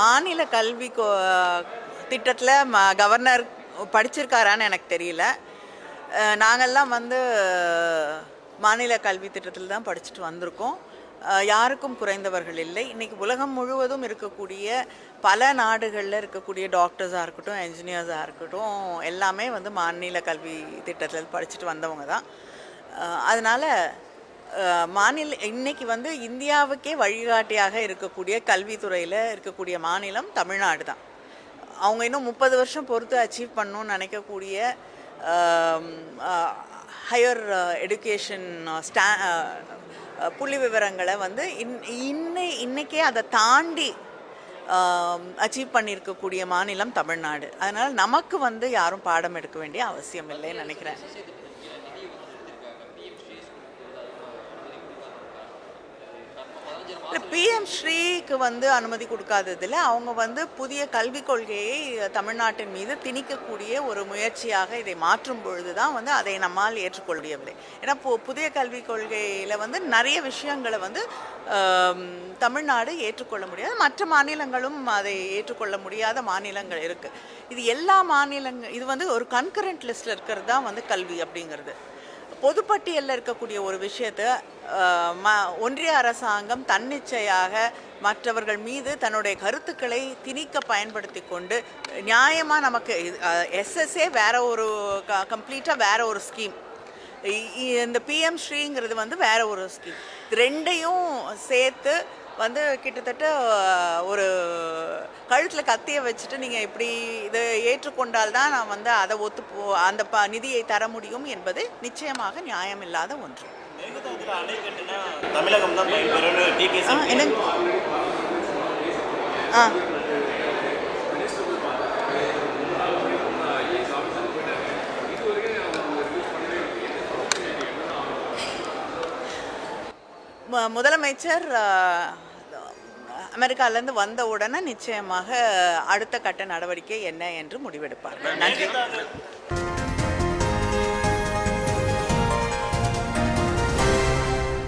மாநில கல்வி திட்டத்தில் கவர்னர் படிச்சிருக்காரான்னு எனக்கு தெரியல. நாங்கள்லாம் மாநில கல்வி திட்டத்தில் தான் படிச்சுட்டு வந்திருக்கோம். யாருக்கும் குறைந்தவர்கள் இல்லை. இன்றைக்கி உலகம் முழுவதும் இருக்கக்கூடிய பல நாடுகளில் இருக்கக்கூடிய டாக்டர்ஸாக இருக்கட்டும், என்ஜினியர்ஸாக இருக்கட்டும், எல்லாமே மாநில கல்வி திட்டத்தில் படிச்சுட்டு வந்தவங்க தான். அதனால் இன்னைக்கு இந்தியாவுக்கே வழிகாட்டியாக இருக்கக்கூடிய கல்வித்துறையில் இருக்கக்கூடிய மாநிலம் தமிழ்நாடு தான். அவங்க இன்னும் 30 வருஷம் பொறுத்து அச்சீவ் பண்ணணும்னு நினைக்கக்கூடிய ஹையர் எடுகேஷன் புள்ளி விவரங்களை இன்னைக்கே அதை தாண்டி அச்சீவ் பண்ணியிருக்கக்கூடிய மாநிலம் தமிழ்நாடு. அதனால் நமக்கு யாரும் பாடம் எடுக்க வேண்டிய அவசியம் இல்லைன்னு நினைக்கிறேன். இல்லை, பிஎம் ஸ்ரீக்கு அனுமதி கொடுக்காததில் அவங்க புதிய கல்விக் கொள்கையை தமிழ்நாட்டின் மீது திணிக்கக்கூடிய ஒரு முயற்சியாக இதை மாற்றும் பொழுது தான் அதை நம்மால் ஏற்றுக்கொள்ள முடியவில்லை. ஏன்னா புதிய கல்விக் கொள்கையில் நிறைய விஷயங்களை தமிழ்நாடு ஏற்றுக்கொள்ள முடியாது. மற்ற மாநிலங்களும் அதை ஏற்றுக்கொள்ள முடியாத மாநிலங்கள் இருக்குது. இது எல்லா மாநிலங்கள் இது ஒரு கன்கரண்ட் லிஸ்ட்டில் இருக்கிறது தான் கல்வி அப்படிங்கிறது. பொதுப்பட்டியலில் இருக்கக்கூடிய ஒரு விஷயத்தை ஒன்றிய அரசாங்கம் தன்னிச்சையாக மற்றவர்கள் மீது தன்னுடைய கருத்துக்களை திணிக்க பயன்படுத்தி கொண்டு நியாயமாக நமக்கு எஸ்எஸ்ஏ வேற ஒரு கம்ப்ளீட்டாக வேற ஒரு ஸ்கீம், இந்த பிஎம் ஸ்ரீங்கிறது வேற ஒரு ஸ்கீம். இது ரெண்டையும் சேர்த்து கிட்டத்தட்ட ஒரு கழுத்தில் கத்தியை வச்சுட்டு நீங்கள் இப்படி இதை ஏற்றுக்கொண்டால்தான் நான் அதை அந்த நிதியை தர முடியும் என்பது நிச்சயமாக நியாயமில்லாத ஒன்று. முதலமைச்சர் அமெரிக்காவிலேருந்து வந்த உடனே நிச்சயமாக அடுத்த கட்ட நடவடிக்கை என்ன என்று முடிவெடுப்பார். நன்றி.